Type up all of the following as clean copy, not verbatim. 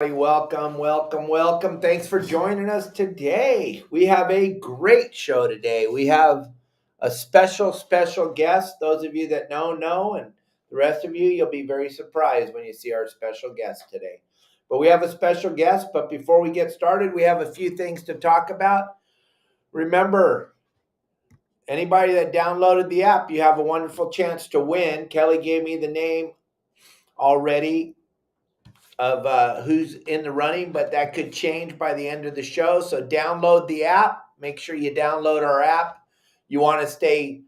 Welcome, welcome, welcome. Thanks for joining us today. We have a great show today. We have a special guest. Those of you that know, and the rest of you, you'll be very surprised when you see our special guest today. But we have a special guest. But before we get started, we have a few things to talk about. Remember, anybody that downloaded the app, you have a wonderful chance to win. Kelly gave me the name already of who's in the running, but that could change by the end of the show. So download the app. Make sure you download our app. You want to stay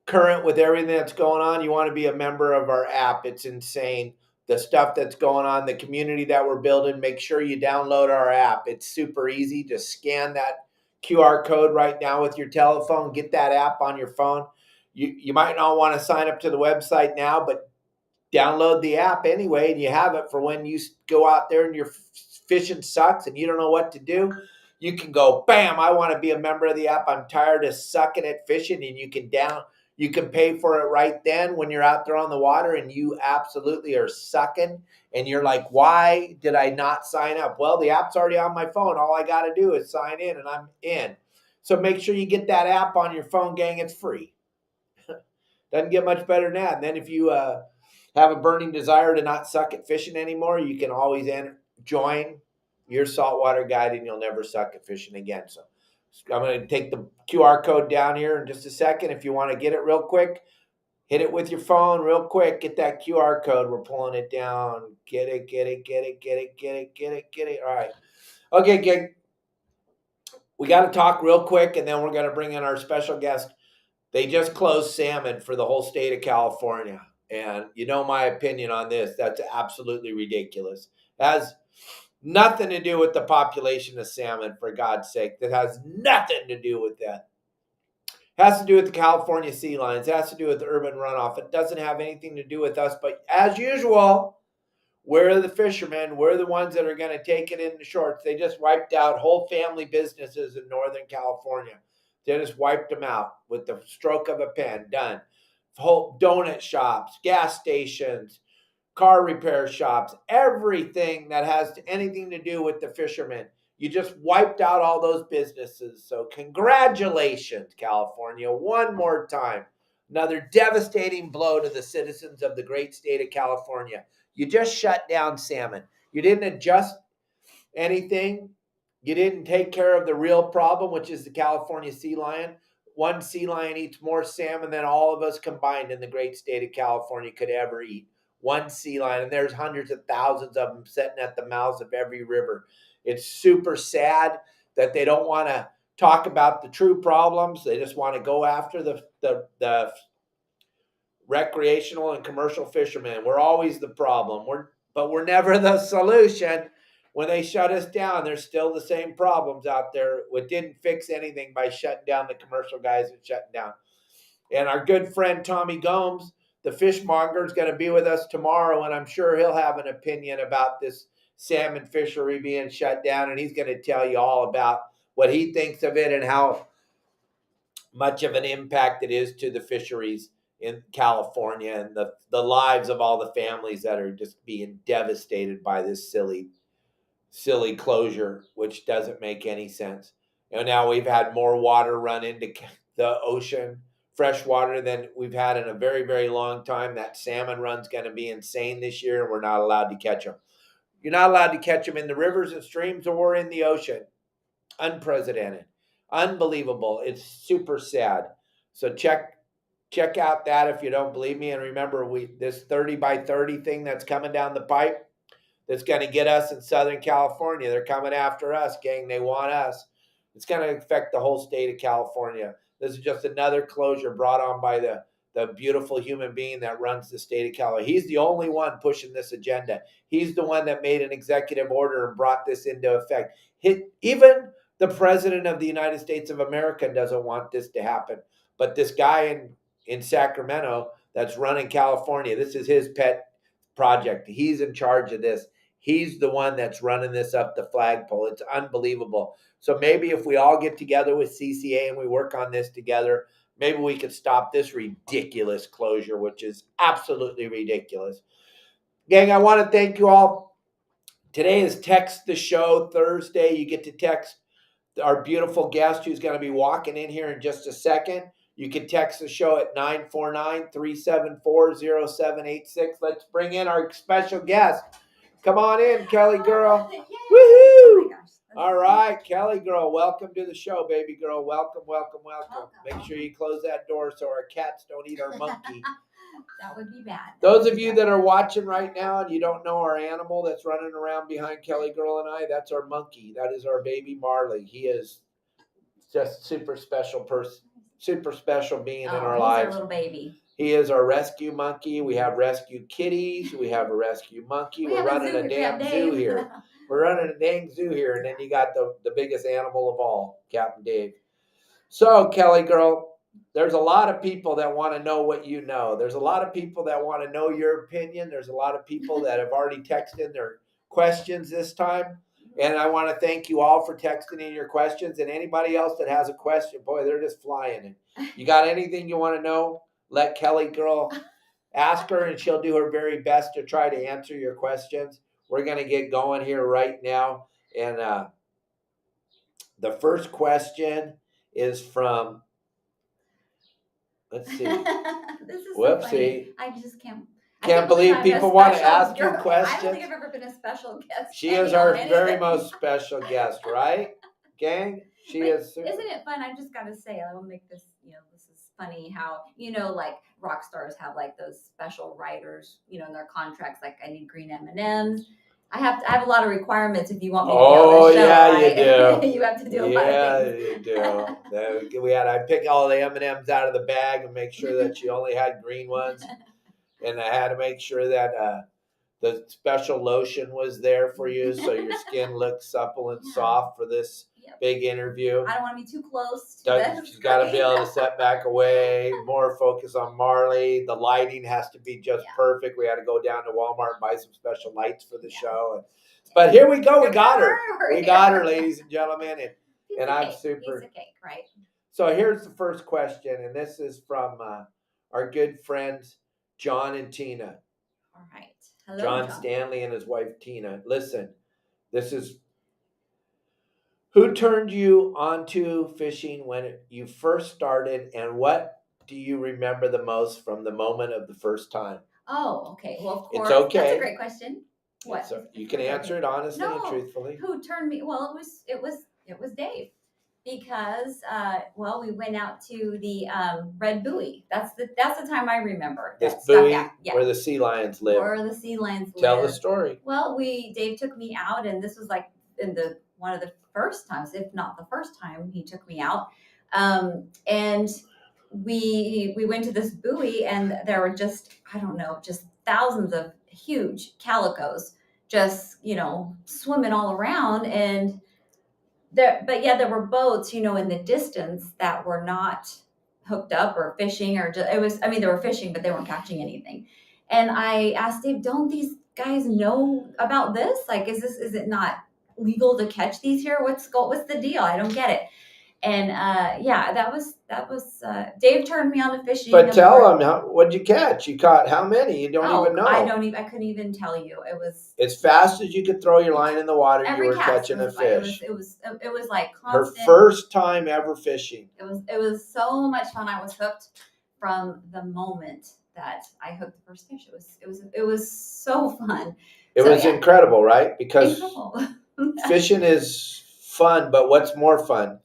current with everything that's going on. You want to be a member of our app. It's insane. The stuff that's going on, the community that we're building, make sure you download our app. It's super easy. Just scan that QR code right now with your telephone. Get that app on your phone. You might not want to sign up to the website now, but download the app anyway, and you have it for when you go out there and your fishing sucks and you don't know what to do. You can go, bam, I want to be a member of the app. I'm tired of sucking at fishing, and you can pay for it right then when you're out there on the water and you absolutely are sucking and you're like, why did I not sign up? Well, the app's already on my phone. All I got to do is sign in and I'm in. So make sure you get that app on your phone, gang. It's free. Doesn't get much better than that. And then if you have a burning desire to not suck at fishing anymore, you can always join Your Saltwater Guide and you'll never suck at fishing again. So I'm going to take the QR code down here in just a second. If you want to get it real quick, hit it with your phone real quick. Get that QR code. We're pulling it down. Get it. All right. Okay, gang. We got to talk real quick, and then we're going to bring in our special guest. They just closed salmon for the whole state of California. And you know my opinion on this. That's absolutely ridiculous. It has nothing to do with the population of salmon, for God's sake. That has nothing to do with that. It has to do with the California sea lions. It has to do with the urban runoff. It doesn't have anything to do with us. But as usual, we're the fishermen. We're the ones that are going to take it in the shorts. They just wiped out whole family businesses in Northern California. They just wiped them out with the stroke of a pen. Done. Whole donut shops, gas stations, car repair shops, everything that has anything to do with the fishermen. You just wiped out all those businesses. So congratulations, California, one more time. Another devastating blow to the citizens of the great state of California. You just shut down salmon. You didn't adjust anything. You didn't take care of the real problem, which is the California sea lion. One sea lion eats more salmon than all of us combined in the great state of California could ever eat. One sea lion, and there's hundreds of thousands of them sitting at the mouths of every river. It's super sad that they don't want to talk about the true problems. They just want to go after the recreational and commercial fishermen. We're always the problem. But we're never the solution. When they shut us down, there's still the same problems out there. It didn't fix anything by shutting down the commercial guys and shutting down. And our good friend Tommy Gomes, the fishmonger, is going to be with us tomorrow, and I'm sure he'll have an opinion about this salmon fishery being shut down, and he's going to tell you all about what he thinks of it and how much of an impact it is to the fisheries in California and the lives of all the families that are just being devastated by this silly closure, which doesn't make any sense. Now we've had more water run into the ocean, fresh water, than we've had in a very, very long time. That salmon run's going to be insane this year, and we're not allowed to catch them. You're not allowed to catch them in the rivers and streams or in the ocean. Unprecedented. Unbelievable. It's super sad. So check out that if you don't believe me. And remember, this 30 by 30 thing that's coming down the pipe, that's going to get us in Southern California. They're coming after us, gang. They want us. It's going to affect the whole state of California. This is just another closure brought on by the beautiful human being that runs the state of California. He's the only one pushing this agenda. He's the one that made an executive order and brought this into effect. Even the president of the United States of America doesn't want this to happen. But this guy in Sacramento that's running California, this is his pet project. He's in charge of this. He's the one that's running this up the flagpole. It's unbelievable. So maybe if we all get together with CCA and we work on this together, maybe we could stop this ridiculous closure, which is absolutely ridiculous. Gang, I want to thank you all Today is Text the Show Thursday. You get to text our beautiful guest who's going to be walking in here in just a second. You can text the show at 949-374-0786. Let's bring in our special guest. Come on in, Kelly girl. Yay. Woohoo! Oh my gosh. All right, Kelly girl, welcome to the show, baby girl. Welcome. Make sure you close that door so our cats don't eat our monkey. That would be bad. Those of you that are watching right now and you don't know our animal that's running around behind Kelly girl and I, that's our monkey. That is our baby Marley. He is just super special person, super special being in our lives. He's our little baby. He is our rescue monkey. We have rescue kitties. We have a rescue monkey. We're running a damn zoo here. We're running a dang zoo here. And then you got the biggest animal of all, Captain Dave. So, Kelly girl, there's a lot of people that want to know what you know. There's a lot of people that want to know your opinion. There's a lot of people that have already texted their questions this time. And I want to thank you all for texting in your questions. And anybody else that has a question, boy, they're just flying. And you got anything you want to know? Let Kelly girl ask her, and she'll do her very best to try to answer your questions. We're going to get going here right now. And the first question is from, let's see. This is Whoopsie. so funny. I just can't believe people want to ask you questions. I don't think I've ever been a special guest. She is our very most special guest, right, gang? She is. Isn't it fun? I just got to say, I will make this, this is funny how, like rock stars have like those special writers, in their contracts, like I need green M&Ms. I have a lot of requirements if you want me to be on the show. Yeah, right? you do. You have to do a lot of things. Yeah, you do. I pick all the M&Ms out of the bag and make sure that she only had green ones. And I had to make sure that the special lotion was there for you so your skin looks supple and soft for this big interview. I don't want to be too close to this. She's got to be able to step back away, more focus on Marley. The lighting has to be just perfect. We had to go down to Walmart and buy some special lights for the show. But here we go. We got her. We got her, ladies and gentlemen. And I'm super. Piece of cake, right? So here's the first question, and this is from our good friends, John and Tina. All right. Hello, John Stanley and his wife, Tina. Listen, this is... Who turned you onto fishing when you first started, and what do you remember the most from the moment of the first time? Oh, okay. Well, of course. It's okay. That's a great question. What? You can answer it honestly and truthfully. Who turned me? Well, it was Dave, because we went out to the Red Buoy. That's the time I remember. This buoy where the sea lions live. Tell the story. Well, Dave took me out, and this was like in one of the first times, if not the first time he took me out. And we went to this buoy, and there were just thousands of huge calicos just, swimming all around. And there were boats, in the distance that were not hooked up or fishing, or they were fishing, but they weren't catching anything. And I asked Dave, don't these guys know about this? Like, is it not legal to catch these here? What's the deal? I don't get it. And that was Dave turned me on to fishing. But tell them, what'd you catch? You caught how many? You don't even know. I couldn't even tell you. It was as fast as you could throw your line in the water. You were catching a fish. It was like Her constant. first time ever fishing. It was so much fun. I was hooked from the moment that I hooked the first fish. It was so fun. It was incredible, right? Because fishing is fun, but what's more fun?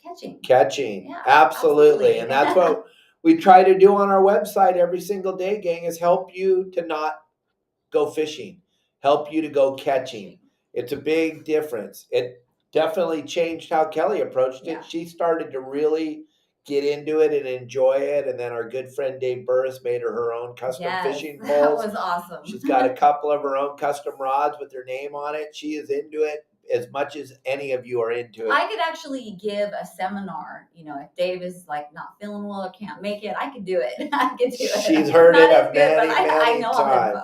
Catching. Yeah, absolutely. And that's what we try to do on our website every single day, gang, is help you to not go fishing, help you to go catching. It's a big difference. It definitely changed how Kelly approached it. She started to really get into it and enjoy it. And then our good friend Dave Burris made her own custom fishing poles. That was awesome. She's got a couple of her own custom rods with her name on it. She is into it as much as any of you are into it. I could actually give a seminar, if Dave is like not feeling well or can't make it, I could do it. I could do it. She's heard it many know times.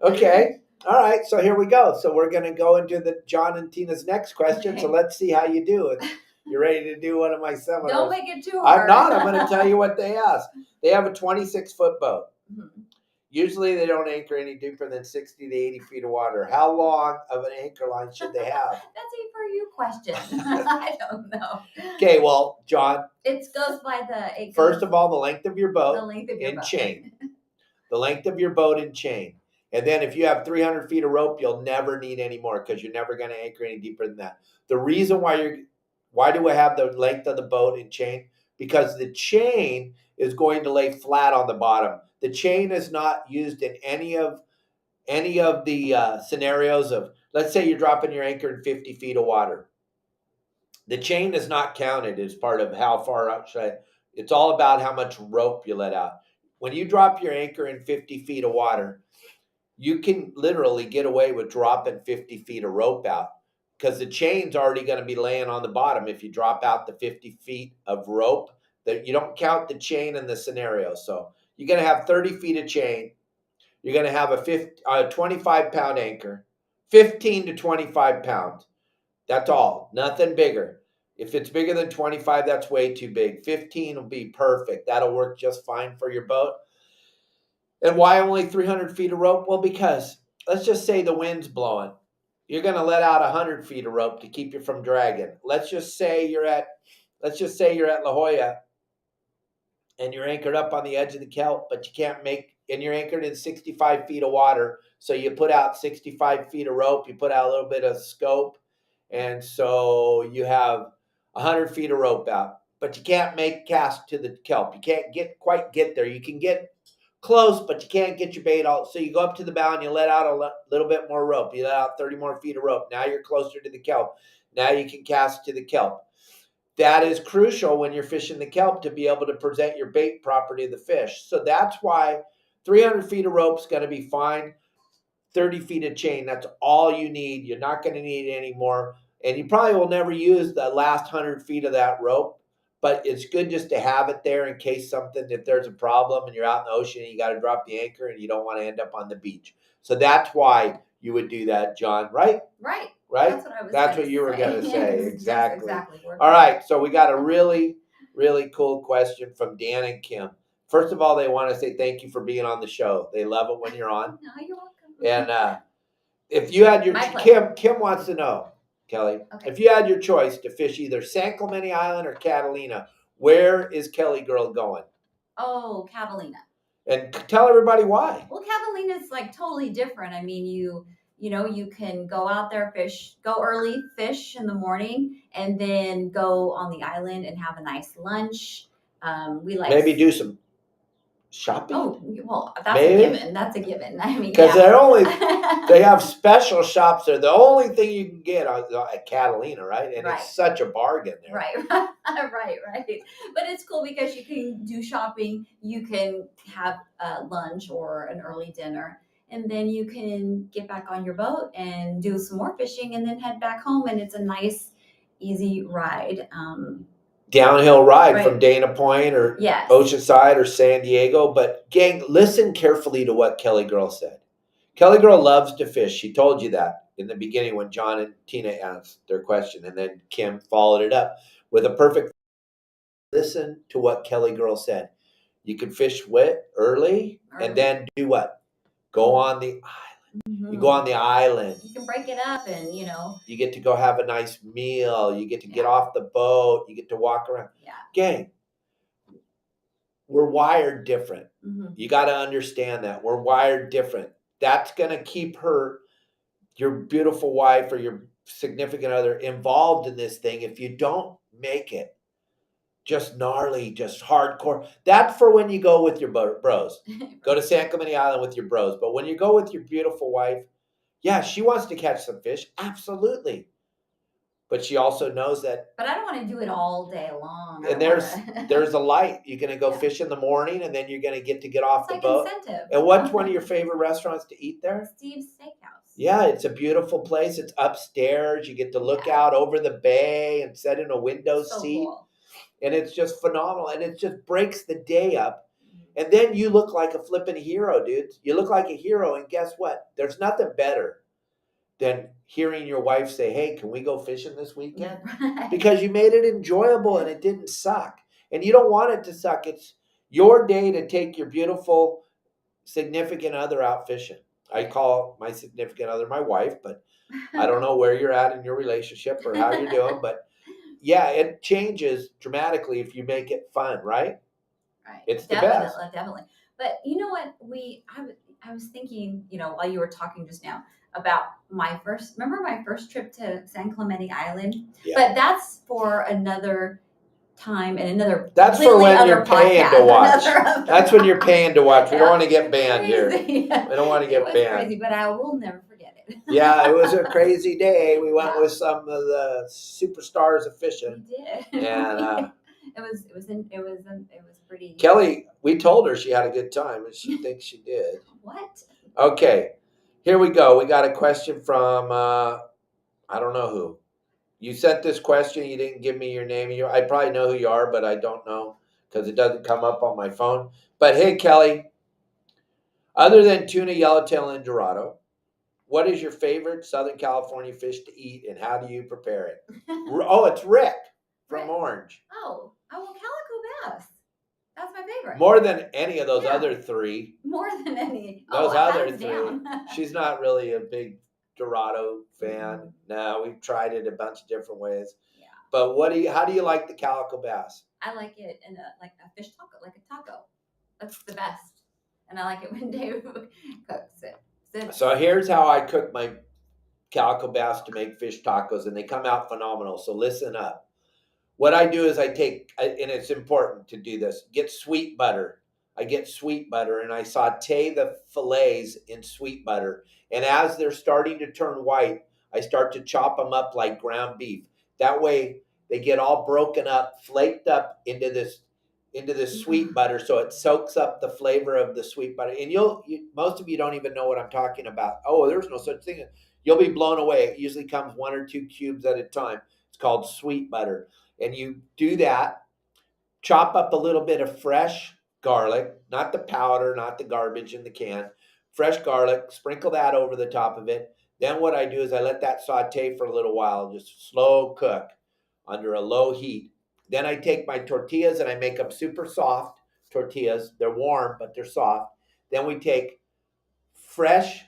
Okay. All right. So here we go. So we're going to go into the John and Tina's next question. Okay. So let's see how you do. You're ready to do one of my seminars. Don't make it too hard. I'm not. I'm going to tell you what they asked. They have a 26-foot boat. Mm-hmm. Usually they don't anchor any deeper than 60 to 80 feet of water. How long of an anchor line should they have? That's a for you question. I don't know. Okay, well, John. It goes by the. First of all, the length of your boat. The length of your boat. Chain. The length of your boat and chain. And then if you have 300 feet of rope, you'll never need any more because you're never going to anchor any deeper than that. The reason why do we have the length of the boat and chain? Because the chain is going to lay flat on the bottom. The chain is not used in any of the scenarios of, let's say you're dropping your anchor in 50 feet of water. The chain is not counted as part of how far out. It's all about how much rope you let out. When you drop your anchor in 50 feet of water, you can literally get away with dropping 50 feet of rope out because the chain's already going to be laying on the bottom. If you drop out the 50 feet of rope, that you don't count the chain in the scenario. So you're going to have 30 feet of chain. You're going to have a 25-pound anchor, 15 to 25 pounds. That's all. Nothing bigger. If it's bigger than 25, that's way too big. 15 will be perfect. That'll work just fine for your boat. And why only 300 feet of rope? Well, because let's just say the wind's blowing. You're going to let out 100 feet of rope to keep you from dragging. Let's just say you're at La Jolla and you're anchored up on the edge of the kelp, but you can't and you're anchored in 65 feet of water. So you put out 65 feet of rope, you put out a little bit of scope. And so you have 100 feet of rope out, but you can't make cast to the kelp. You can't quite get there. You can get close, but you can't get your bait out. So you go up to the bow and you let out a little bit more rope. You let out 30 more feet of rope. Now you're closer to the kelp. Now you can cast to the kelp. That is crucial when you're fishing the kelp to be able to present your bait properly to the fish. So that's why 300 feet of rope is going to be fine. 30 feet of chain, that's all you need. You're not going to need any more. And you probably will never use the last 100 feet of that rope, but it's good just to have it there in case if there's a problem and you're out in the ocean and you got to drop the anchor and you don't want to end up on the beach. So that's why you would do that, John, right? Right. Right? That's what you were going to say. Exactly. Exactly. All right. So we got a really, really cool question from Dan and Kim. First of all, they want to say thank you for being on the show. They love it when you're on. No, you're welcome. And if you had Kim wants to know, Kelly, okay. If you had your choice to fish either San Clemente Island or Catalina, where is Kelly Girl going? Oh, Catalina. And tell everybody why. Well, Catalina is like totally different. I mean, you can go out there, go early, fish in the morning, and then go on the island and have a nice lunch. We like maybe do some shopping. Oh, well, that's a given. That's a given. I mean, because they have special shops there. The only thing you can get at Catalina, right? And it's such a bargain there. Right. Right. But it's cool because you can do shopping. You can have lunch or an early dinner. And then you can get back on your boat and do some more fishing and then head back home. And it's a nice, easy ride. Downhill ride from Dana Point or Oceanside or San Diego. But gang, listen carefully to what Kelly Girl said. Kelly Girl loves to fish. She told you that in the beginning when John and Tina asked their question. And then Kim followed it up with a perfect listen to what Kelly Girl said. You can fish wet early and then do what? Go on the island. Mm-hmm. You go on the island. You can break it up and, you get to go have a nice meal. You get to get off the boat. You get to walk around. Yeah. Gang, we're wired different. Mm-hmm. You got to understand that. We're wired different. That's going to keep your beautiful wife or your significant other involved in this thing. If you don't make it just gnarly, just hardcore. That's for when you go with your bros. Go to San Clemente Island with your bros. But when you go with your beautiful wife, yeah, she wants to catch some fish. Absolutely. But she also knows that. But I don't want to do it all day long. And there's a light. You're going to go fish in the morning, and then you're going to get off the boat. Incentive. And what's one of your favorite restaurants to eat there? Steve's Steakhouse. Yeah, it's a beautiful place. It's upstairs. You get to look out over the bay and sit in a window seat. Cool. And it's just phenomenal. And it just breaks the day up. And then you look like a flipping hero, dude. You look like a hero. And guess what? There's nothing better than hearing your wife say, hey, can we go fishing this weekend? Right. Because you made it enjoyable and it didn't suck. And you don't want it to suck. It's your day to take your beautiful significant other out fishing. I call my significant other my wife, but I don't know where you're at in your relationship or how you're doing, but yeah, it changes dramatically if you make it fun, right? Right. It's the Definitely, best. definitely. But you know what? I was thinking, while you were talking just now about remember my first trip to San Clemente Island? Yeah. But that's for another time and another. That's for when you're paying to watch. That's when you're paying to watch. We don't want to get banned here. We don't want to get banned. Crazy, but I will never forget it. Yeah, it was a crazy day. We went with some of the superstars of fishing. We did. And it was pretty. Kelly, we told her she had a good time, and she thinks she did. What? Okay, here we go. We got a question from I don't know who. You sent this question. You didn't give me your name. I probably know who you are, but I don't know because it doesn't come up on my phone. But hey, Kelly, other than tuna, yellowtail, and dorado, what is your favorite Southern California fish to eat, and how do you prepare it? Oh, it's Rick from Rick? Orange. Oh, well, Calico bass. That's my favorite. More than any of those other three. More than any. Those other three. Down. She's not really a big Dorado fan. No, we've tried it a bunch of different ways. Yeah. But how do you like the Calico bass? I like it in like a fish taco, like a taco. That's the best. And I like it when Dave cooks it. So here's how I cook my Calico bass to make fish tacos, and they come out phenomenal. So listen up. What I do is and it's important to do this, get sweet butter. I get sweet butter and I saute the fillets in sweet butter. And as they're starting to turn white, I start to chop them up like ground beef. That way they get all broken up, flaked up into this sweet butter, so it soaks up the flavor of the sweet butter. And most of you don't even know what I'm talking about. Oh, there's no such thing. You'll be blown away. It usually comes 1 or 2 cubes at a time. It's called sweet butter. And you do that, chop up a little bit of fresh garlic, not the powder, not the garbage in the can, fresh garlic, sprinkle that over the top of it. Then what I do is I let that saute for a little while, just slow cook under a low heat. Then I take my tortillas and I make them super soft tortillas. They're warm, but they're soft. Then we take fresh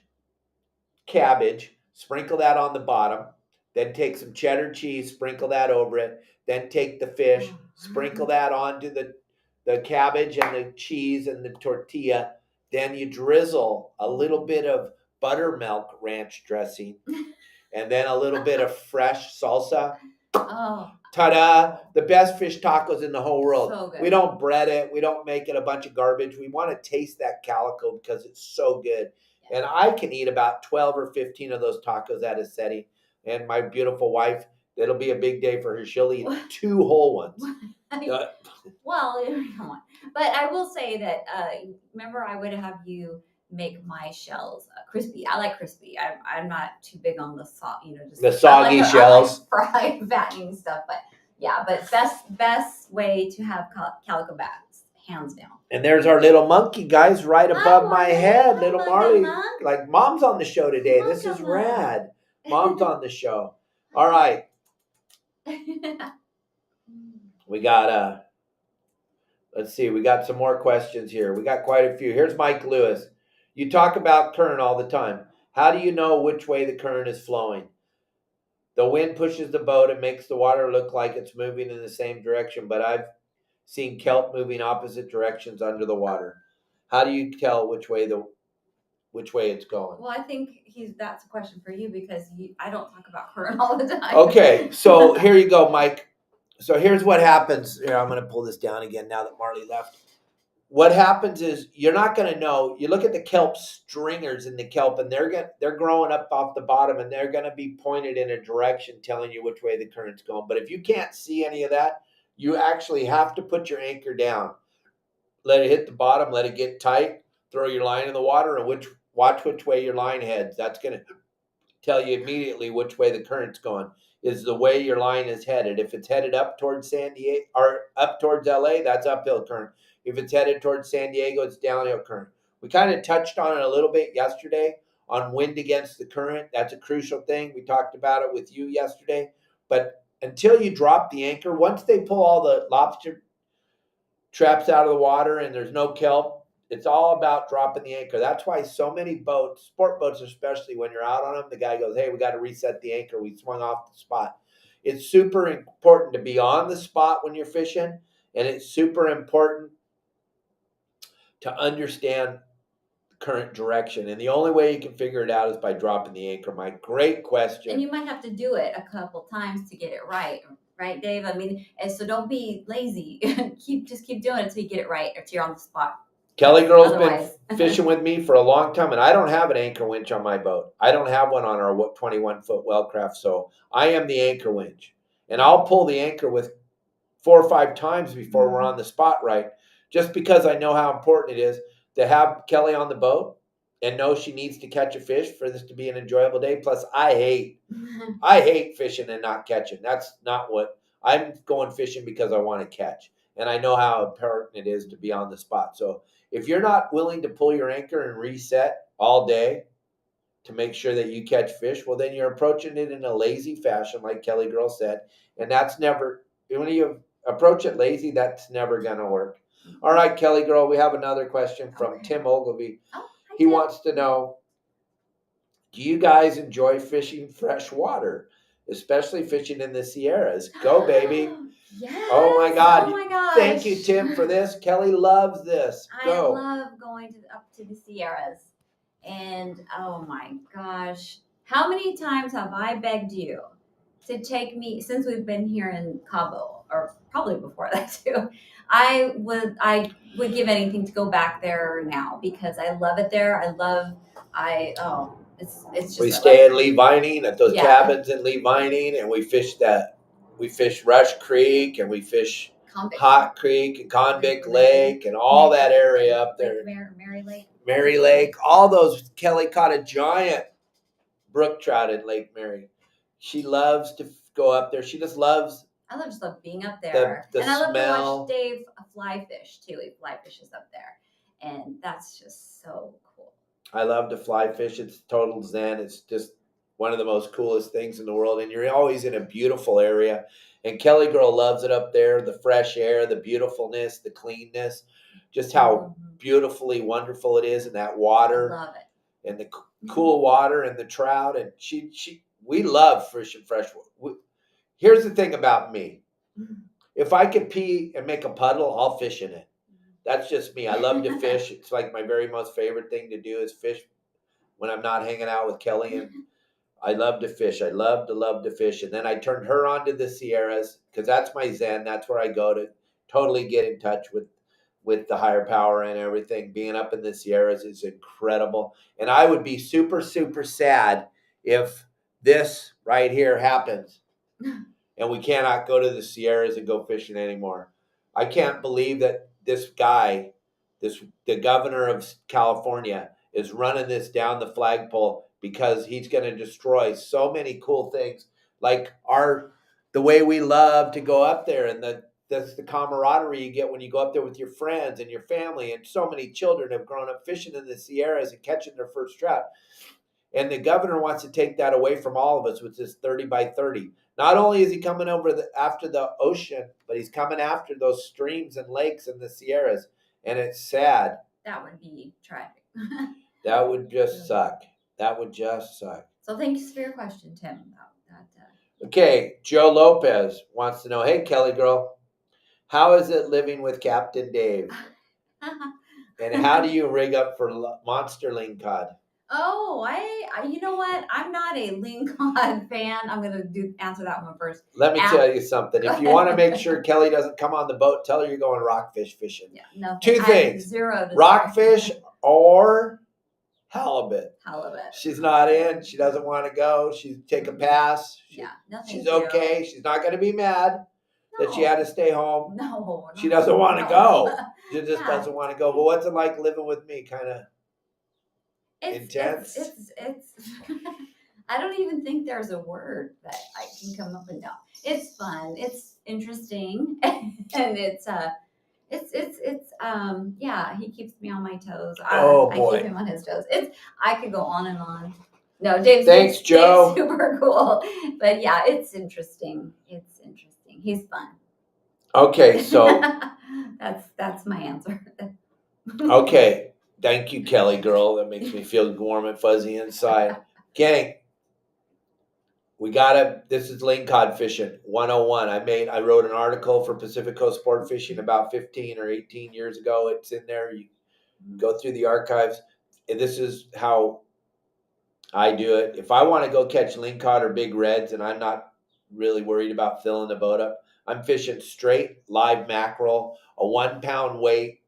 cabbage, sprinkle that on the bottom. Then take some cheddar cheese, sprinkle that over it. Then take the fish, sprinkle that onto the cabbage and the cheese and the tortilla. Then you drizzle a little bit of buttermilk ranch dressing and then a little bit of fresh salsa. Oh. Ta-da! The best fish tacos in the whole world. So good. We don't bread it. We don't make it a bunch of garbage. We want to taste that Calico because it's so good. Yeah. And I can eat about 12 or 15 of those tacos at a setting. And my beautiful wife, it'll be a big day for her. She'll eat 2 whole ones. Well, come on. But I will say that, remember I would have you make my shells crispy. I like crispy. I'm not too big on the just the soggy shells. I like fried fattening stuff, but yeah, but best way to have Calico bass, hands down. And there's our little monkey, guys, right above my head. Little Marley. Like, Mom's on the show today. This is rad. Mom's on the show. All right. We got let's see, we got some more questions here. We got quite a few. Here's Mike Lewis. You talk about current all the time. How do you know which way the current is flowing? The wind pushes the boat and makes the water look like it's moving in the same direction, but I've seen kelp moving opposite directions under the water. How do you tell which way it's going? Well, I think that's a question for you because I don't talk about current all the time. Okay, so here you go, Mike. So here's what happens. Here, I'm going to pull this down again now that Marley left. What happens is you're not going to know. You look at the kelp stringers in the kelp, and they're growing up off the bottom, and they're going to be pointed in a direction telling you which way the current's going. But if you can't see any of that, you actually have to put your anchor down. Let it hit the bottom. Let it get tight. Throw your line in the water, and watch which way your line heads. That's going to tell you immediately which way the current's going. Is the way your line is headed. If it's headed up towards San Diego or up towards LA, that's uphill current. If it's headed towards San Diego, it's downhill current. We kind of touched on it a little bit yesterday on wind against the current. That's a crucial thing. We talked about it with you yesterday. But until you drop the anchor, once they pull all the lobster traps out of the water and there's no kelp, It's all about dropping the anchor. That's why so many boats, sport boats especially, when you're out on them, the guy goes, hey, we got to reset the anchor. We swung off the spot. It's super important to be on the spot when you're fishing, and it's super important to understand current direction. And the only way you can figure it out is by dropping the anchor. Mike, great question. And you might have to do it a couple times to get it right. Right, Dave? I mean, and so don't be lazy. Just keep doing it until you get it right, until you're on the spot. Kelly Girl's Otherwise. been fishing with me for a long time, and I don't have an anchor winch on my boat. I don't have one on our 21-foot Wellcraft, so I am the anchor winch. And I'll pull the anchor with 4 or 5 times before we're on the spot right, just because I know how important it is to have Kelly on the boat and know she needs to catch a fish for this to be an enjoyable day. Plus, I hate fishing and not catching. That's not what I'm going fishing, because I want to catch. And I know how important it is to be on the spot. So if you're not willing to pull your anchor and reset all day to make sure that you catch fish, well, then you're approaching it in a lazy fashion, like Kelly Girl said. And that's never, when you approach it lazy, that's never going to work. All right, Kelly Girl, we have another question from Tim Ogilvy. He wants to know, do you guys enjoy fishing freshwater, especially fishing in the Sierras? Go, baby. Yes. Oh, my God. Oh, my gosh. Thank you, Tim, for this. Kelly loves this. Go. I love going up to the Sierras. And, oh, my gosh. How many times have I begged you to take me, since we've been here in Cabo, or probably before that too? I would give anything to go back there now, because I love it there. It's just. We stay in Lee Vining at those cabins in Lee Vining, and we fish Rush Creek, and we fish Hot Creek and Convict Lake and all that area up there. Mary Lake. All those. Kelly caught a giant brook trout in Lake Mary. She loves to go up there. She just loves. I just love being up there. The and I love smell. to watch Dave fly fish too. He fly fishes up there. And that's just so cool. I love to fly fish. It's total zen. It's just one of the most coolest things in the world. And you're always in a beautiful area. And Kelly Girl loves it up there. The fresh air, the beautifulness, the cleanness, just how beautifully wonderful it is in that water. I love it. And the cool water and the trout. And we love fishing freshwater. Here's the thing about me. If I could pee and make a puddle, I'll fish in it. That's just me. I love to fish. It's like my very most favorite thing to do is fish when I'm not hanging out with Kelly. And I love to fish. I love to fish. And then I turned her on to the Sierras, because that's my zen. That's where I go to totally get in touch with the higher power and everything. Being up in the Sierras is incredible. And I would be super, super sad if this right here happens and we cannot go to the Sierras and go fishing anymore. I can't believe that this guy, the governor of California, is running this down the flagpole, because he's going to destroy so many cool things, like the way we love to go up there, and that's the camaraderie you get when you go up there with your friends and your family. And so many children have grown up fishing in the Sierras and catching their first trout. And the governor wants to take that away from all of us with this 30 by 30. Not only is he coming over after the ocean, but he's coming after those streams and lakes in the Sierras. And it's sad. That would be tragic. That would just suck. That would just suck. So thanks for your question, Tim, about that. Okay, Joe Lopez wants to know, hey, Kelly Girl, how is it living with Captain Dave? And how do you rig up for monster lingcod? Oh, I you know what? I'm not a Lingcod fan. I'm going to answer that one first. Let me tell you something. If you want to make sure Kelly doesn't come on the boat, tell her you're going rockfish fishing. Yeah, no. 2 things. Rockfish or halibut. She's not in. She doesn't want to go. She's take a pass. She's okay. She's not going to be mad that she had to stay home. No. She doesn't want to go. She just doesn't want to go. But what's it like living with me? Kind of intense. It's I don't even think there's a word that I can come up with. No, it's fun. It's interesting, and it's yeah. He keeps me on my toes. Boy. I keep him on his toes. I could go on and on. No, Dave's Joe. Super cool, but yeah, it's interesting. He's fun. Okay, so that's my answer. Okay. Thank you, Kelly girl. That makes me feel warm and fuzzy inside. Gang, this is Lingcod fishing 101. I wrote an article for Pacific Coast Sport Fishing about 15 or 18 years ago. It's in there. You go through the archives. And this is how I do it. If I want to go catch lingcod or big reds and I'm not really worried about filling the boat up, I'm fishing straight live mackerel, a 1 pound weight,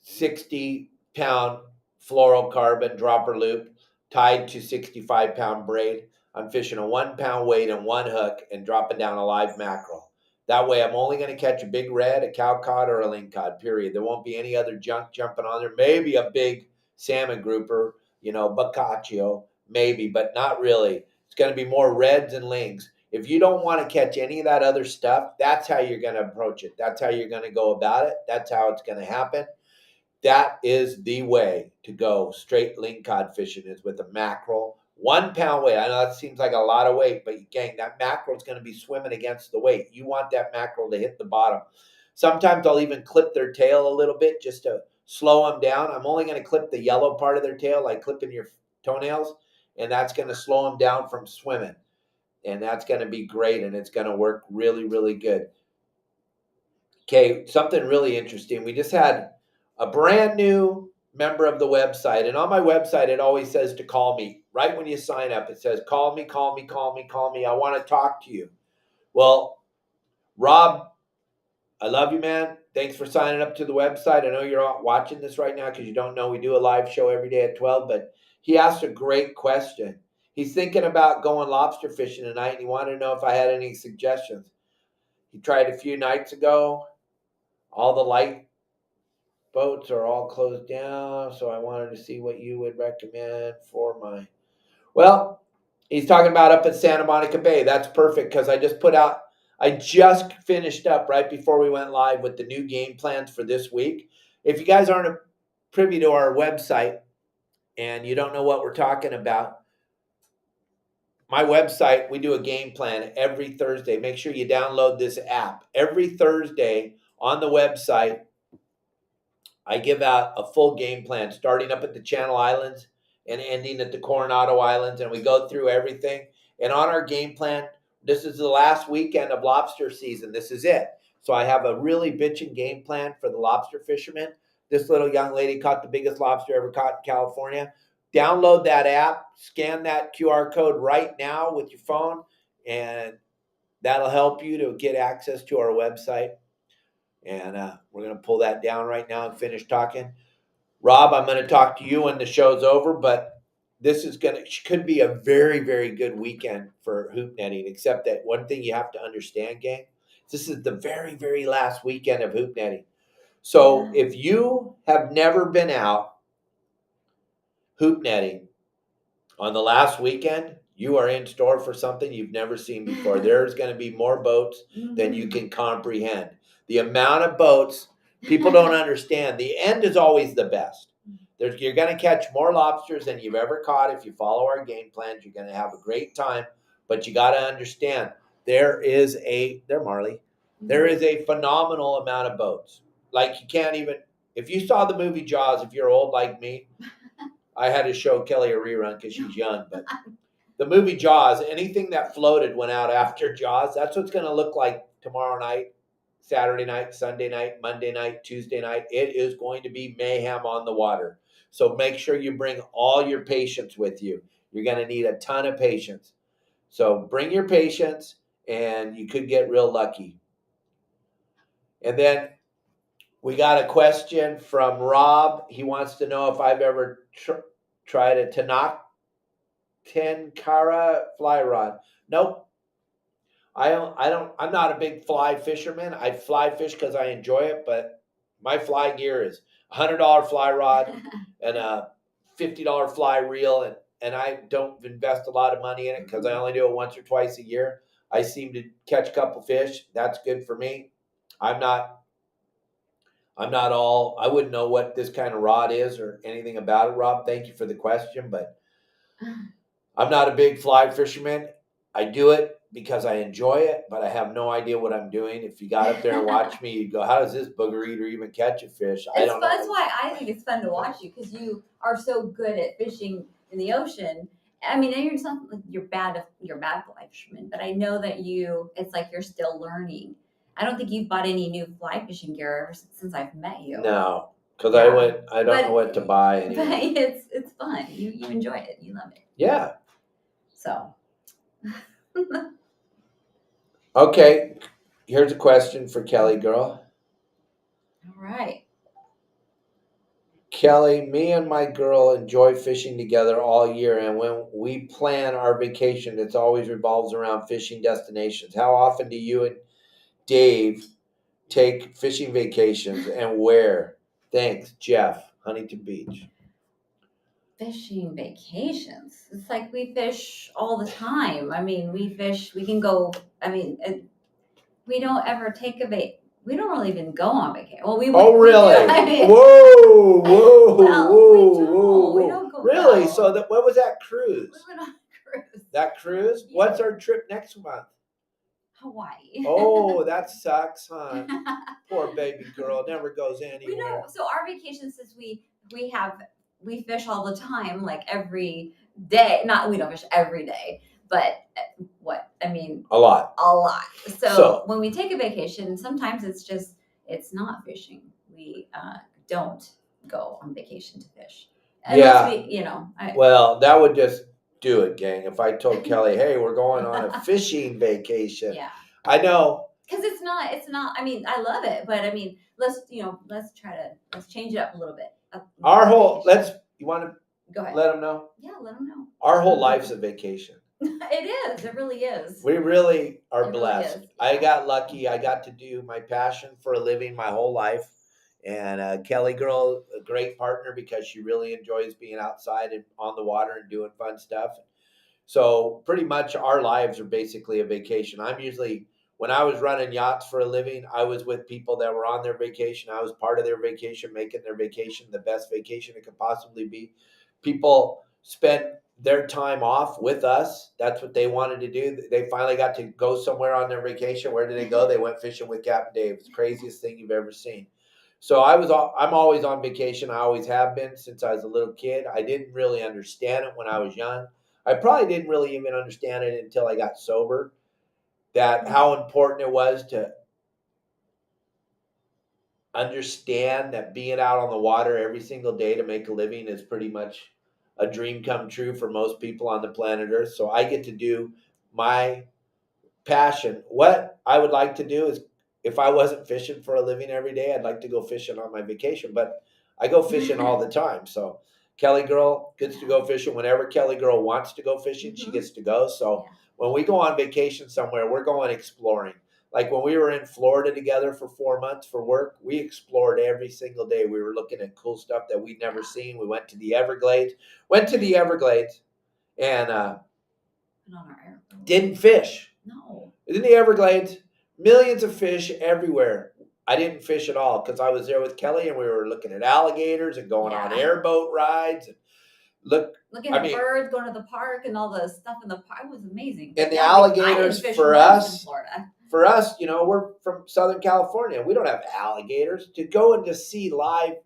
60-pound fluorocarbon dropper loop tied to 65-pound braid. I'm fishing a 1 pound weight and one hook and dropping down a live mackerel. That way I'm only going to catch a big red, a cowcod, or a lingcod, period. There won't be any other junk jumping on there. Maybe a big salmon grouper, boccaccio, maybe, but not really. It's going to be more reds and lings. If you don't want to catch any of that other stuff, that's how you're going to approach it. That's how you're going to go about it. That's how it's going to happen. That is the way to go straight lingcod fishing, is with a mackerel. 1 pound weight. I know that seems like a lot of weight, but gang, that mackerel is going to be swimming against the weight. You want that mackerel to hit the bottom. Sometimes I'll even clip their tail a little bit just to slow them down. I'm only going to clip the yellow part of their tail, like clipping your toenails, and that's going to slow them down from swimming. And that's going to be great, and it's going to work really, really good. Okay, something really interesting. We just had a brand new member of the website. And on my website, it always says to call me. Right when you sign up, it says, call me, call me, call me, call me. I want to talk to you. Well, Rob, I love you, man. Thanks for signing up to the website. I know you're watching this right now because you don't know we do a live show every day at 12, but he asked a great question. He's thinking about going lobster fishing tonight, and he wanted to know if I had any suggestions. He tried a few nights ago. All the light boats are all closed down, so I wanted to see what you would recommend for my. Well, he's talking about up at Santa Monica Bay. That's perfect because I just finished up right before we went live with the new game plans for this week. If you guys aren't privy to our website and you don't know what we're talking about, my website, we do a game plan every Thursday. Make sure you download this app. Every Thursday on the website, I give out a full game plan, starting up at the Channel Islands and ending at the Coronado Islands, and we go through everything. And on our game plan, this is the last weekend of lobster season. This is it. So I have a really bitchin' game plan for the lobster fishermen. This little young lady caught the biggest lobster ever caught in California. Download that app, scan that QR code right now with your phone, and that'll help you to get access to our website. And we're going to pull that down right now and finish talking. Rob, I'm going to talk to you when the show's over, but this could be a very, very good weekend for hoop netting, except that one thing you have to understand, gang, this is the very, very last weekend of hoop netting. So if you have never been out hoop netting on the last weekend, you are in store for something you've never seen before. There's going to be more boats than you can comprehend. The amount of boats, people don't understand. The end is always the best. You're going to catch more lobsters than you've ever caught. If you follow our game plans, you're going to have a great time. But you got to understand, there is a phenomenal amount of boats. Like you can't even, if you saw the movie Jaws, if you're old like me, I had to show Kelly a rerun because she's young, but the movie Jaws, anything that floated went out after Jaws. That's what's going to look like tomorrow night, Saturday night, Sunday night, Monday night, Tuesday night. It is going to be mayhem on the water. So make sure you bring all your patience with you. You're going to need a ton of patience. So bring your patience, and you could get real lucky. And then we got a question from Rob. He wants to know if I've ever tried a Tenkara fly rod. Nope. I'm not a big fly fisherman. I fly fish because I enjoy it, but my fly gear is $100 fly rod and a $50 fly reel, and I don't invest a lot of money in it because I only do it once or twice a year. I seem to catch a couple fish. That's good for me. I wouldn't know what this kind of rod is or anything about it, Rob. Thank you for the question, but I'm not a big fly fisherman. I do it because I enjoy it, but I have no idea what I'm doing. If you got up there and watched me, you'd go, "How does this booger eater even catch a fish?" I don't know. That's why I think it's fun to watch you, because you are so good at fishing in the ocean. I mean, you're not like you're bad fly fisherman, but I know that it's like you're still learning. I don't think you've bought any new fly fishing gear ever since I've met you. No, because Yeah. I don't know what to buy But anymore. it's fun. You enjoy it. You love it. Yeah. So Okay. Here's a question for Kelly girl. all right. Kelly, me and my girl enjoy fishing together all year, and when we plan our vacation, it always revolves around fishing destinations. How often do you and Dave take fishing vacations, and where? Thanks, Jeff, Huntington Beach. Fishing vacations. It's like we fish all the time. I mean, we can go, I mean, we don't ever take we don't really even go on vacation. Well, Oh, really? We do. I mean, Whoa, well, we whoa. don't go. Really? No. So what was that cruise? We went on a cruise. That cruise? Yeah. What's our trip next month? Hawaii. Oh, that sucks, huh? Poor baby girl, never goes anywhere. So our vacation, since we fish all the time, like every day. Not we don't fish every day, but A lot. So when we take a vacation, sometimes it's not fishing. We don't go on vacation to fish. Unless well, that would just do it, gang. If I told Kelly, "Hey, we're going on a fishing vacation," yeah, I know. Because it's not. I mean, I love it, but I mean, let's change it up a little bit. You want to go ahead. Let them know. Yeah, let them know. Our whole life's a vacation. It is. It really is. We really are It blessed. really is. I got lucky. I got to do my passion for a living my whole life. And Kelly girl, a great partner because she really enjoys being outside and on the water and doing fun stuff. So pretty much our lives are basically a vacation. When I was running yachts for a living, I was with people that were on their vacation. I was part of their vacation, making their vacation the best vacation it could possibly be. People spent their time off with us. That's what they wanted to do. They finally got to go somewhere on their vacation. Where did they go? They went fishing with Captain Dave. It's the craziest thing you've ever seen. So I'm always on vacation. I always have been since I was a little kid. I didn't really understand it when I was young. I probably didn't really even understand it until I got sober, that how important it was to understand that being out on the water every single day to make a living is pretty much a dream come true for most people on the planet Earth. So I get to do my passion. What I would like to do is, if I wasn't fishing for a living every day, I'd like to go fishing on my vacation, but I go fishing all the time. So Kelly girl gets to go fishing whenever Kelly girl wants to go fishing. She gets to go. So when we go on vacation somewhere, we're going exploring. Like when we were in Florida together for 4 months for work, we explored every single day. We were looking at cool stuff that we'd never seen. We went to the Everglades, and didn't fish. No. In the Everglades, millions of fish everywhere. I didn't fish at all because I was there with Kelly and we were looking at alligators and going on airboat rides and looking at birds, going to the park and all the stuff in the park. It was amazing. And the alligators for us, we're from Southern California. We don't have alligators. To go and to see live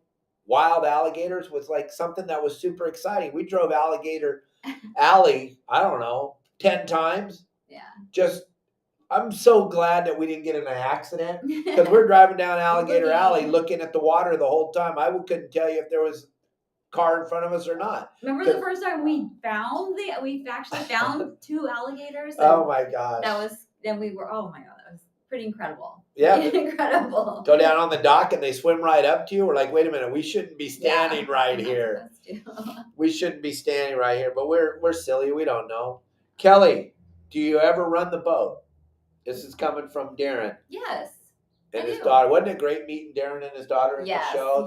wild alligators was like something that was super exciting. We drove Alligator Alley, I don't know, 10 times. Yeah. I'm so glad that we didn't get in an accident because we're driving down Alligator Alley looking at the water the whole time. I couldn't tell you if there was a car in front of us or not. Remember the first time we actually found 2 alligators? Oh my gosh. Oh my God, that was pretty incredible. Yeah. Incredible. Go down on the dock and they swim right up to you. We're like, wait a minute, we shouldn't be standing right here. We shouldn't be standing right here, but we're silly. We don't know. Kelly, do you ever run the boat? This is coming from Darren. Yes. And his daughter. Wasn't it great meeting Darren and his daughter at the show?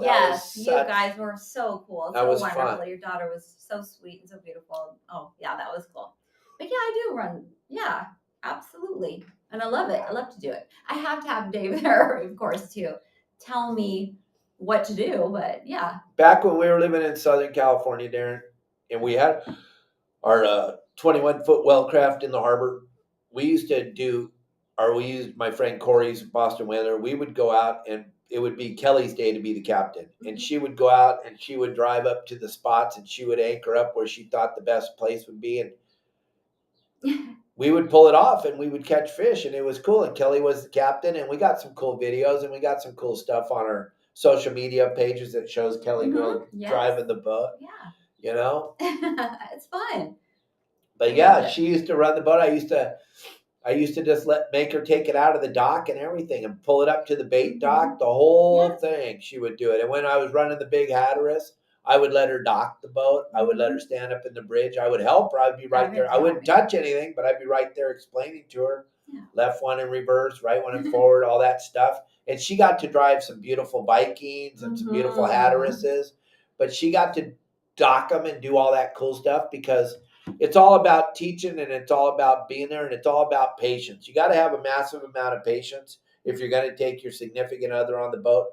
You guys were so cool. That was wonderful. Fun. Your daughter was so sweet and so beautiful. Oh, yeah, that was cool. But yeah, I do run. Yeah, absolutely. And I love it. I love to do it. I have to have Dave there, of course, to tell me what to do. But yeah. Back when we were living in Southern California, Darren, and we had our 21-foot well craft in the harbor, we used to do, or we used my friend Corey's Boston Whaler. We would go out and it would be Kelly's day to be the captain. And she would go out and she would drive up to the spots and she would anchor up where she thought the best place would be. And we would pull it off and we would catch fish and it was cool. And Kelly was the captain and we got some cool videos and we got some cool stuff on our social media pages that shows Kelly girl driving the boat. Yeah. You know? It's fun. But yeah, she used to run the boat. I used to just make her take it out of the dock and everything and pull it up to the bait dock, the whole thing. She would do it. And when I was running the big Hatteras, I would let her dock the boat. I would let her stand up in the bridge. I would help her. I'd be right there. I wouldn't touch anything, but I'd be right there explaining to her. Yeah. Left one in reverse, right one in forward, all that stuff. And she got to drive some beautiful Vikings and some beautiful Hatterases, but she got to dock them and do all that cool stuff because it's all about teaching and it's all about being there and it's all about patience. You got to have a massive amount of patience if you're going to take your significant other on the boat.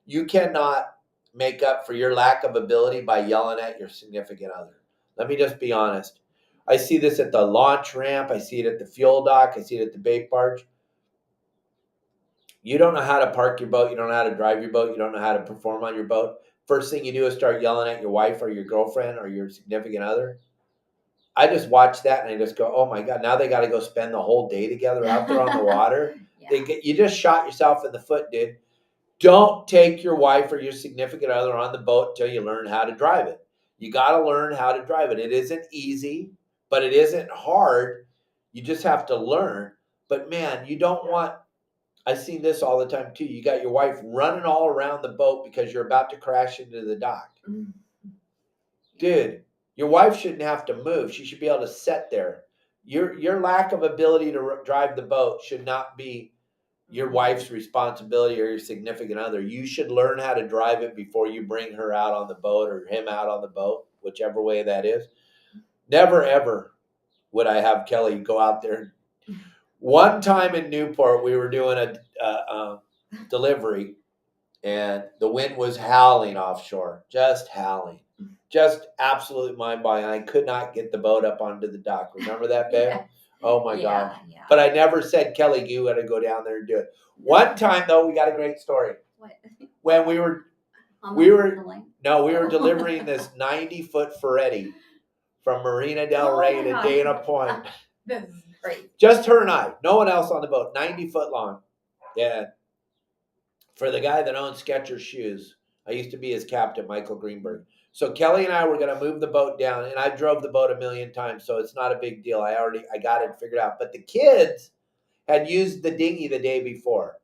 You cannot make up for your lack of ability by yelling at your significant other. Let me just be honest. I see this at the launch ramp. I see it at the fuel dock. I see it at the bait barge. You don't know how to park your boat. You don't know how to drive your boat. You don't know how to perform on your boat. First thing you do is start yelling at your wife or your girlfriend or your significant other. I just watch that and I just go, oh my God, now they got to go spend the whole day together out there on the water. You just shot yourself in the foot, dude. Don't take your wife or your significant other on the boat until you learn how to drive it. You got to learn how to drive it. It isn't easy, but it isn't hard. You just have to learn. But man, you don't want, I've seen this all the time too. You got your wife running all around the boat because you're about to crash into the dock. Dude, your wife shouldn't have to move. She should be able to sit there. Your lack of ability to drive the boat should not be your wife's responsibility or your significant other. You should learn how to drive it before you bring her out on the boat or him out on the boat, whichever way that is. Never, ever would I have Kelly go out there. One time in Newport, we were doing a delivery, and the wind was howling offshore, just howling. Just absolutely mind-boggling. I could not get the boat up onto the dock. Remember that, babe? Yeah. Oh, my gosh. Yeah. But I never said, Kelly, you got to go down there and do it. One time, though, we got a great story. What? When we were delivering this 90-foot Ferretti from Marina Del Rey to Dana Point. This is great. Just her and I. No one else on the boat. 90 foot long. Yeah. For the guy that owns Skechers shoes, I used to be his captain, Michael Greenberg. So Kelly and I were going to move the boat down, and I drove the boat a million times, so it's not a big deal. I got it figured out. But the kids had used the dinghy the day before.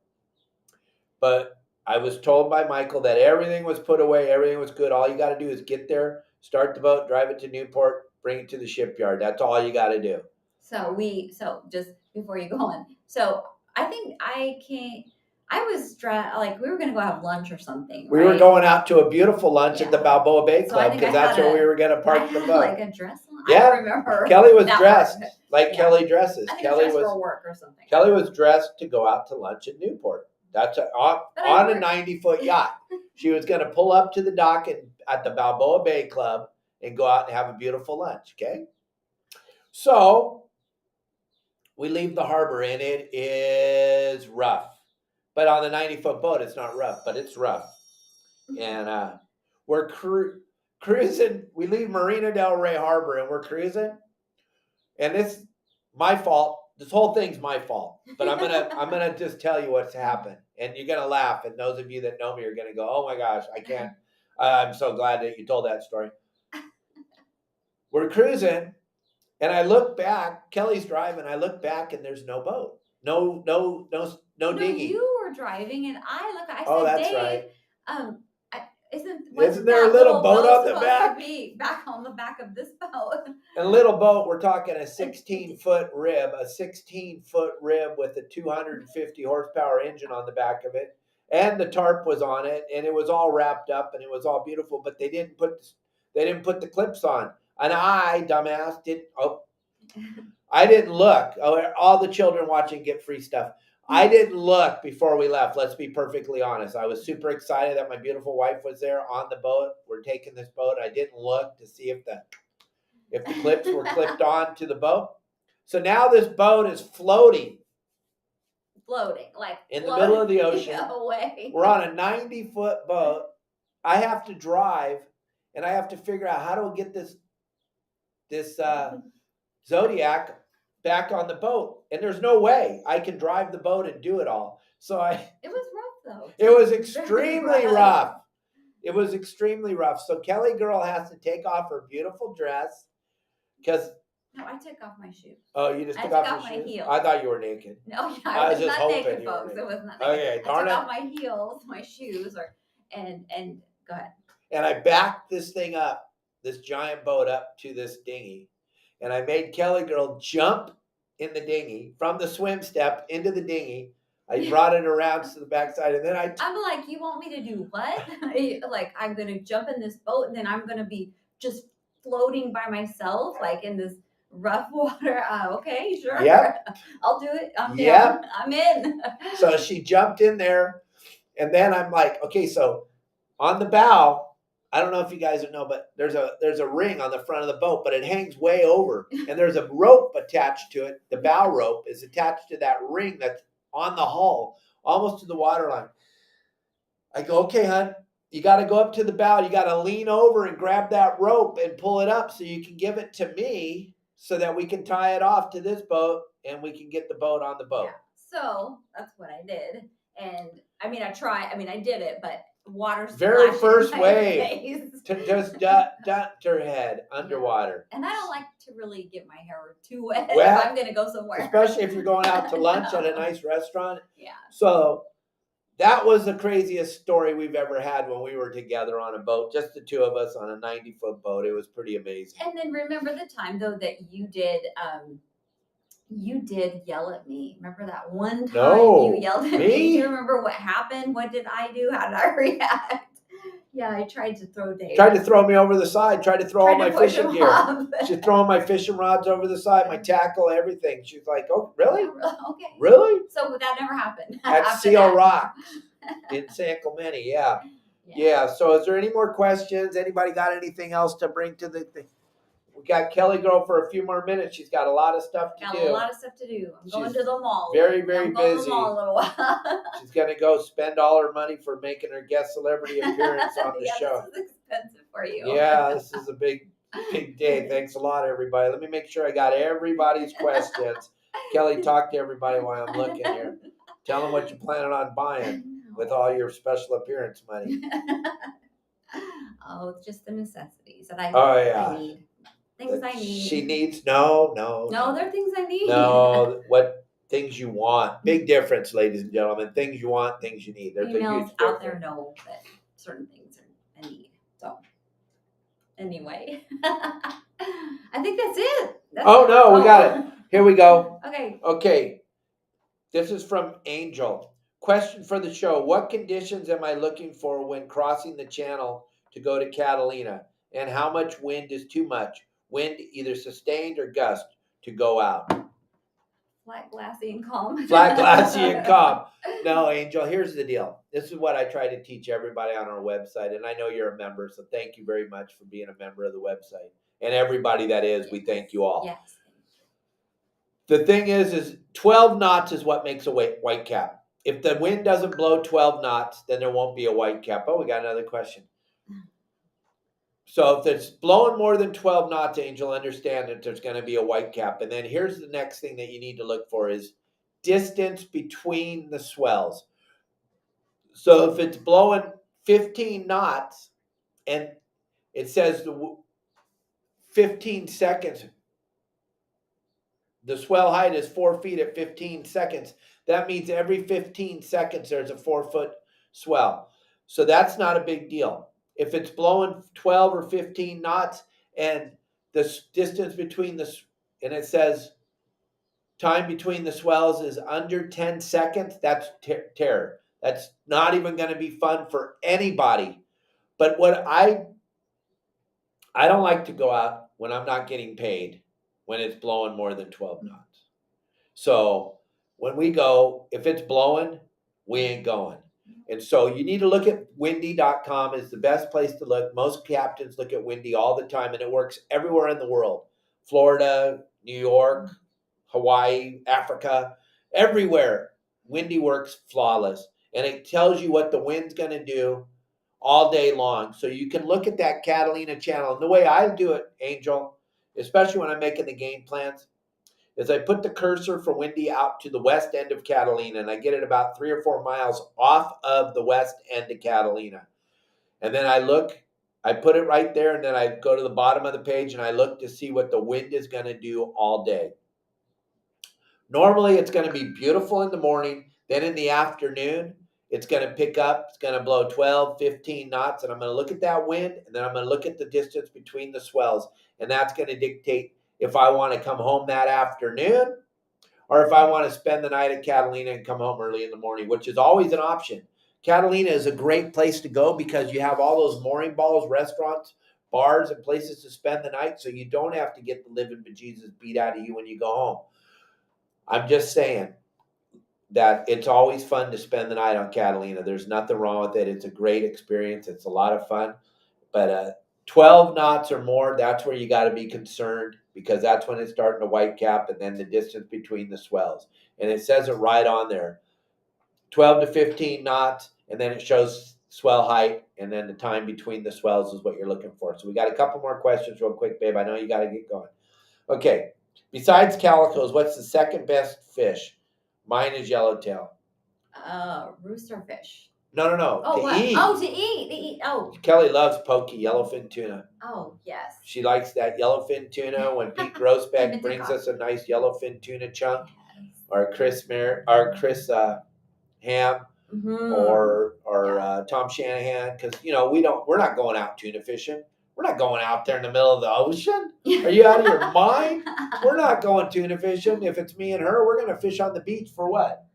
But I was told by Michael that everything was put away, everything was good. All you got to do is get there, start the boat, drive it to Newport, bring it to the shipyard. That's all you got to do. So just before you go on, so I think I was like we were going to go have lunch or something. We were going out to a beautiful lunch at the Balboa Bay Club because that's where we were going to park the boat. Like a dress on? Yeah, I remember. Kelly was dressed like Kelly dresses. Kelly was for work or something. Kelly was dressed to go out to lunch in Newport. That's on a 90-foot yacht. She was going to pull up to the dock at the Balboa Bay Club and go out and have a beautiful lunch. Okay, so we leave the harbor and it is rough. But on the 90-foot boat, it's not rough, but it's rough. And we're cruising. We leave Marina Del Rey Harbor and we're cruising. And it's my fault. This whole thing's my fault. But I'm gonna just tell you what's happened. And you're gonna laugh. And those of you that know me are gonna go, oh my gosh, I can't. I'm so glad that you told that story. We're cruising, and I look back. Kelly's driving. I look back, and there's no boat. No dinghy. You were driving, and I said, that's Dave, right. Isn't there a little boat on the back? To be back on the back of this boat. A little boat. We're talking a 16-foot rib, with a 250 horsepower engine on the back of it, and the tarp was on it, and it was all wrapped up, and it was all beautiful. But they didn't put the clips on, and I, dumbass, I didn't look. All the children watching get free stuff. I didn't look before we left. Let's be perfectly honest. I was super excited that my beautiful wife was there on the boat. We're taking this boat. I didn't look to see if the clips were clipped on to the boat. So now this boat is floating like in the middle of the ocean. away. We're on a 90-foot boat. I have to drive, and I have to figure out how to get this Zodiac back on the boat. And there's no way I can drive the boat and do it all. So It was rough though. it was extremely rough. It was extremely rough. So Kelly girl has to take off her beautiful dress because. No, I took off my shoes. Oh, you just I took took off my your shoes? heels. I thought you were naked. No, yeah, I was was just not hoping naked, you were folks. naked. It was not naked. Okay, darn I it. took off my heels, my shoes, and go ahead. And I backed this thing up, this giant boat up to this dinghy. And I made Kelly girl jump in the dinghy from the swim step into the dinghy. I brought it around to the backside, and then I'm like, you want me to do what? Like, I'm gonna jump in this boat, and then I'm gonna be just floating by myself, like in this rough water. Okay, sure. Yep. I'll do it. I'm Yep. down. I'm in. So she jumped in there, and then I'm like, okay, so on the bow, I don't know if you guys know, but there's a ring on the front of the boat, but it hangs way over, and there's a rope attached to it. The bow rope is attached to that ring that's on the hull, almost to the waterline. I go, okay, hon, you got to go up to the bow. You got to lean over and grab that rope and pull it up so you can give it to me so that we can tie it off to this boat and we can get the boat on the boat. Yeah. So that's what I did. And I did it, but water very first in my wave face. to just duck her head underwater. And I don't like to really get my hair too wet Well, if I'm going to go somewhere. Especially if you're going out to lunch at a nice restaurant. Yeah. So that was the craziest story we've ever had when we were together on a boat, just the two of us on a 90-foot boat. It was pretty amazing. And then remember the time though that you did yell at me. Remember that one time you yelled at me? Do you remember what happened? What did I do? How did I react? Yeah, I tried to throw Dave. Tried to throw me over the side. Tried to throw all my fishing gear. She's throwing my fishing rods over the side, my tackle, everything. She's like, "Oh, really? Yeah, okay. Really?" So that never happened. At Seal Rock in San Clemente. Yeah. So, is there any more questions? Anybody got anything else to bring to the thing? We got Kelly girl for a few more minutes. She's got a lot of stuff to do. A lot of stuff to do. I'm going to the mall. Very, very busy. To the mall a little while. She's going to go spend all her money for making her guest celebrity appearance on the show. This is expensive for you. Yeah, this is a big day. Thanks a lot, everybody. Let me make sure I got everybody's questions. Kelly, talk to everybody while I'm looking here. Tell them what you're planning on buying with all your special appearance money. Oh, it's just the necessities that I need. Things I need. She needs no. No, they're things I need. No, what things you want. Big difference, ladies and gentlemen. Things you want, things you need. There's Females a huge difference. out there know that certain things are a need. So anyway, I think that's it. We got it. Here we go. Okay. This is from Angel. Question for the show. What conditions am I looking for when crossing the channel to go to Catalina? And how much wind is too much? Wind either sustained or gust to go out. Flat, glassy, and calm. Flat, glassy, and calm. No, Angel, here's the deal. This is what I try to teach everybody on our website. And I know you're a member, so thank you very much for being a member of the website. And everybody that is, we thank you all. Yes. The thing is 12 knots is what makes a white cap. If the wind doesn't blow 12 knots, then there won't be a white cap. Oh, we got another question. So if it's blowing more than 12 knots, Angel, understand that there's going to be a white cap. And then here's the next thing that you need to look for is distance between the swells. So if it's blowing 15 knots and it says 15 seconds, the swell height is 4 feet at 15 seconds. That means every 15 seconds there's a 4-foot swell. So that's not a big deal. If it's blowing 12 or 15 knots and the distance between and it says time between the swells is under 10 seconds, that's terror. That's not even going to be fun for anybody. But what I don't like to go out when I'm not getting paid when it's blowing more than 12 knots. So when we go, if it's blowing, we ain't going. And so you need to look at windy.com is the best place to look. Most captains look at windy all the time, and it works everywhere in the world. Florida, New York, Hawaii, Africa, everywhere. Windy works flawless. And it tells you what the wind's going to do all day long. So you can look at that Catalina channel. And the way I do it, Angel, especially when I'm making the game plans, is I put the cursor for windy out to the west end of Catalina, and I get it about 3 or 4 miles off of the west end of Catalina. And then I put it right there, and then I go to the bottom of the page and I look to see what the wind is going to do all day. Normally, it's going to be beautiful in the morning. Then in the afternoon, it's going to pick up. It's going to blow 12, 15 knots. And I'm going to look at that wind, and then I'm going to look at the distance between the swells. And that's going to dictate if I want to come home that afternoon or if I want to spend the night at Catalina and come home early in the morning, which is always an option. Catalina is a great place to go because you have all those mooring balls, restaurants, bars, and places to spend the night, so you don't have to get the living bejesus beat out of you when you go home. I'm just saying that it's always fun to spend the night on Catalina. There's nothing wrong with it. It's a great experience. It's a lot of fun. But 12 knots or more, that's where you got to be concerned because that's when it's starting to white cap and then the distance between the swells. And it says it right on there, 12 to 15 knots, and then it shows swell height, and then the time between the swells is what you're looking for. So we got a couple more questions real quick, babe. I know you got to get going. Okay. Besides calicos, what's the second best fish? Mine is yellowtail. Rooster fish. No. Oh, what? Eat. Oh, to eat. Oh. Kelly loves pokey yellowfin tuna. Oh, yes. She likes that yellowfin tuna. When Pete Grossbeck brings us a nice yellowfin tuna chunk, or Chris Ham, or Tom Shanahan, because we're not going out tuna fishing. We're not going out there in the middle of the ocean. Are you out of your mind? We're not going tuna fishing. If it's me and her, we're going to fish on the beach for what?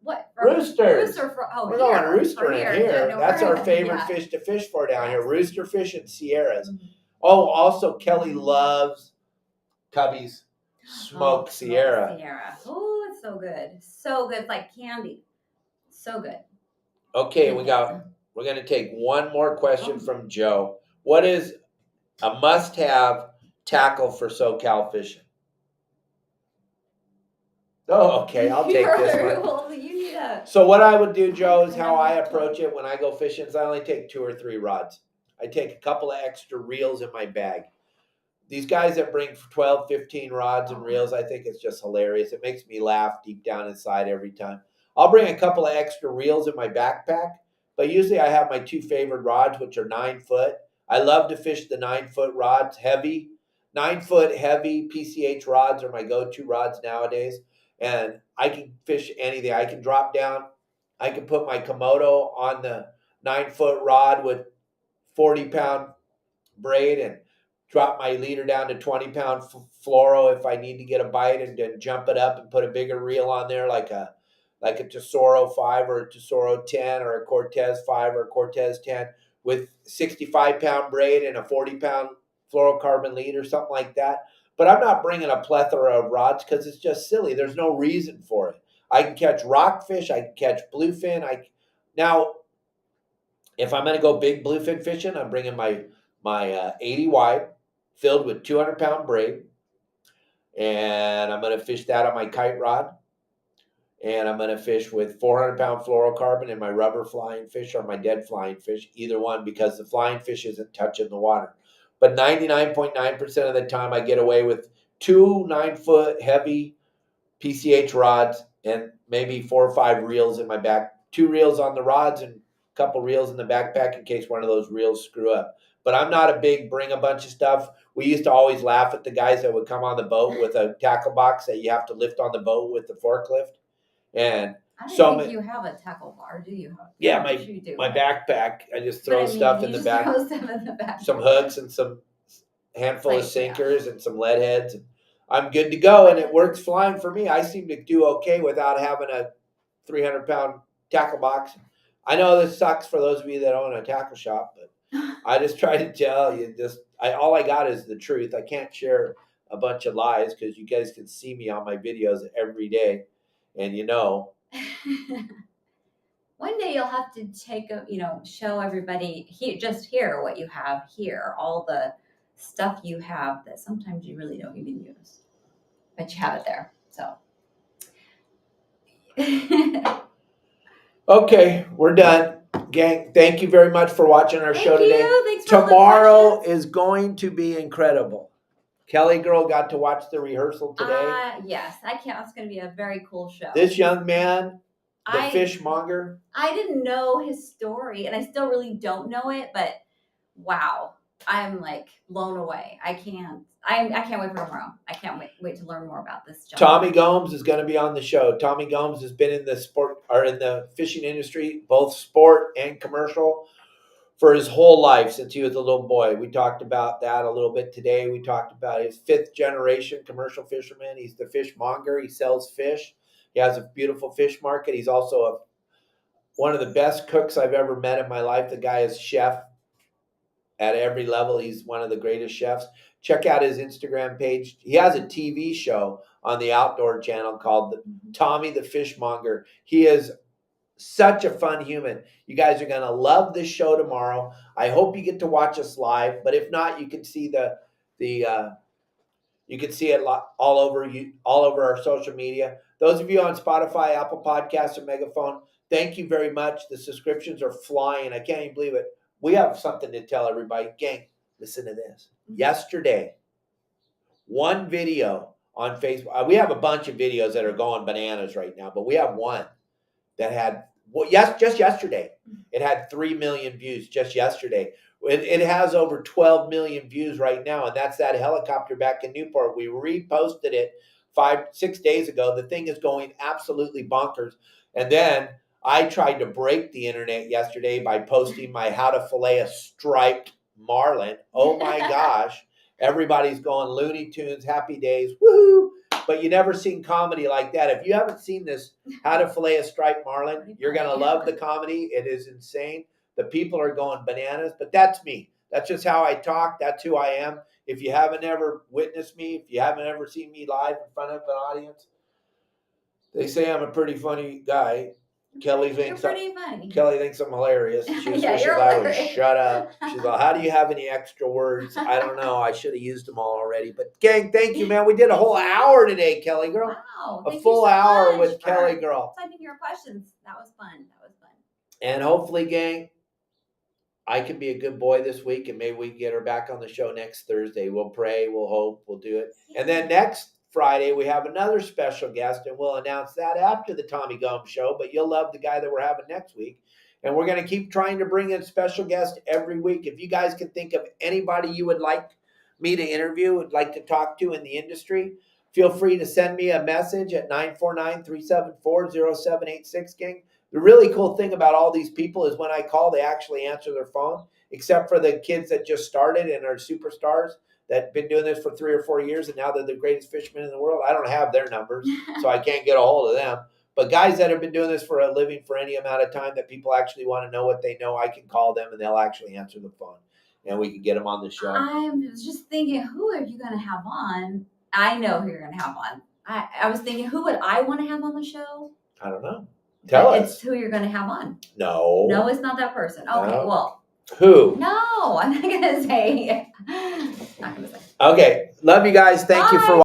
What? Roosters. We're going rooster in here. No, that's our favorite fish to fish for down here. Rooster fish and Sierras. Mm-hmm. Oh, also Kelly loves Cubby's smoked Sierra. Oh, it's so good. So good. It's like candy. So good. Okay, we're going to take one more question from Joe. What is a must-have tackle for SoCal fishing? Oh, okay. I'll take this one. Well, you need So what I would do, Joe, is how I approach it when I go fishing is I only take 2 or 3 rods. I take a couple of extra reels in my bag. These guys that bring 12, 15 rods and reels, I think it's just hilarious. It makes me laugh deep down inside every time. I'll bring a couple of extra reels in my backpack, but usually I have my 2 favorite rods, which are 9-foot. I love to fish the 9-foot rods, heavy. 9-foot heavy PCH rods are my go-to rods nowadays. And I can fish anything. I can drop down. I can put my Komodo on the 9-foot rod with 40-pound braid and drop my leader down to 20-pound fluoro if I need to get a bite, and then jump it up and put a bigger reel on there like a Tesoro 5 or a Tesoro 10 or a Cortez 5 or a Cortez 10 with 65-pound braid and a 40-pound fluorocarbon lead or something like that. But I'm not bringing a plethora of rods because it's just silly. There's no reason for it. I can catch rockfish. I can catch bluefin. Now, if I'm going to go big bluefin fishing, I'm bringing my 80 wide filled with 200-pound braid, and I'm going to fish that on my kite rod. And I'm going to fish with 400-pound fluorocarbon and my rubber flying fish or my dead flying fish, either one, because the flying fish isn't touching the water. But 99.9% of the time, I get away with 2 9-foot heavy PCH rods and maybe 4 or 5 reels in my back. 2 reels on the rods and a couple reels in the backpack in case one of those reels screw up. But I'm not a big bring a bunch of stuff. We used to always laugh at the guys that would come on the boat with a tackle box that you have to lift on the boat with the forklift. And I don't think you have a tackle bar, do you? Yeah, my backpack. I just throw stuff in the back. Some hooks and some handful of sinkers and some lead heads. And I'm good to go, and it works fine for me. I seem to do okay without having a 300-pound tackle box. I know this sucks for those of you that own a tackle shop, but I just try to tell you, all I got is the truth. I can't share a bunch of lies because you guys can see me on my videos every day. And one day you'll have to show everybody here what you have here, all the stuff you have that sometimes you really don't even use, but you have it there. So. Okay, we're done. Gang, thank you very much for watching our show today. Thanks for all the Tomorrow questions. is going to be incredible. Kelly girl got to watch the rehearsal today. Yes, I can't. It's going to be a very cool show. This young man, the fishmonger. I didn't know his story, and I still really don't know it. But wow, I'm like blown away. I can't wait for tomorrow. I can't wait to learn more about this gentleman. Tommy Gomes is going to be on the show. Tommy Gomes has been in the sport or in the fishing industry, both sport and commercial, for his whole life since he was a little boy. We talked about that a little bit today. We talked about his 5th generation commercial fisherman. He's the fishmonger. He sells fish. He has a beautiful fish market. He's also one of the best cooks I've ever met in my life. The guy is chef at every level. He's one of the greatest chefs. Check out his Instagram page. He has a TV show on the Outdoor Channel called Tommy the Fishmonger. He is such a fun human. You guys are going to love this show tomorrow. I hope you get to watch us live, but if not, you can see you can see it all over our social media. Those of you on Spotify, Apple Podcasts, or Megaphone, thank you very much. The subscriptions are flying. I can't even believe it. We have something to tell everybody. Gang, listen to this. Yesterday, one video on Facebook. We have a bunch of videos that are going bananas right now, but we have one that had, just yesterday, it had 3 million views just yesterday. It has over 12 million views right now, and that's that helicopter back in Newport. We reposted it 5-6 days ago. The thing is going absolutely bonkers. And then I tried to break the internet yesterday by posting my how to fillet a striped marlin. Oh my gosh. Everybody's going Looney Tunes, Happy Days, woohoo. But you never seen comedy like that. If you haven't seen this how to fillet a striped marlin, you're going to love the comedy. It is insane. The people are going bananas, but that's me. That's just how I talk. That's who I am. If you haven't ever witnessed me, if you haven't ever seen me live in front of an audience, they say I'm a pretty funny guy. Kelly thinks I'm hilarious. She was wishing I would shut up. She's like, how do you have any extra words? I don't know. I should have used them all already. But gang, thank you, man. We did a whole hour today, Kelly girl. Wow. A full hour with Kelly girl. Typing your questions. That was fun. And hopefully, gang, I can be a good boy this week, and maybe we can get her back on the show next Thursday. We'll pray, we'll hope, we'll do it. And then next Friday, we have another special guest, and we'll announce that after the Tommy Gomes show, but you'll love the guy that we're having next week. And we're going to keep trying to bring in special guests every week. If you guys can think of anybody you would like me to interview, would like to talk to in the industry, feel free to send me a message at 949-374-0786, gang. The really cool thing about all these people is when I call, they actually answer their phone, except for the kids that just started and are superstars that have been doing this for 3 or 4 years, and now they're the greatest fishermen in the world. I don't have their numbers, so I can't get a hold of them. But guys that have been doing this for a living for any amount of time that people actually want to know what they know, I can call them, and they'll actually answer the phone, and we can get them on the show. I was just thinking, who are you going to have on? I know who you're going to have on. I was thinking, who would I want to have on the show? I don't know. Tell us. It's who you're going to have on. No. No, it's not that person. Okay, No. well. Who? No, I'm not going to say. Not going to say. Okay. Love you guys. Thank you for watching.